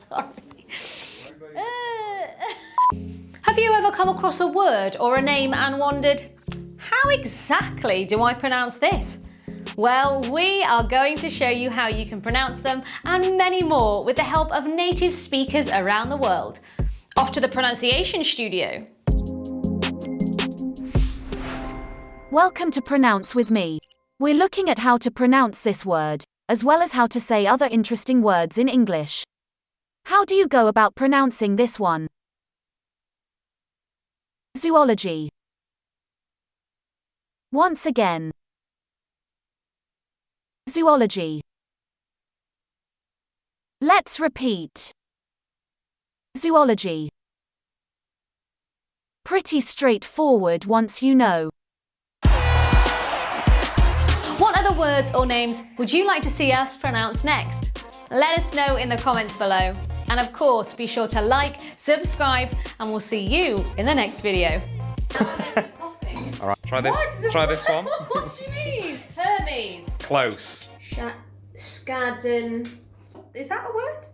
Sorry. Have you ever come across a word or a name and wondered, how exactly do I pronounce this? Well, we are going to show you how you can pronounce them and many more with the help of native speakers around the world. Off to the pronunciation studio. Welcome to Pronounce with me. We're looking at how to pronounce this word, as well as how to say other interesting words in English. How do you go about pronouncing this one? Zoology. Once again. Zoology. Let's repeat. Zoology. Pretty straightforward once you know. What other words or names would you like to see us pronounce next? Let us know in the comments below. And of course, be sure to like, subscribe, and we'll see you in the next video. All right, try this. Try this one. What do you mean? Hermes. Close. Scadden. Is that a word?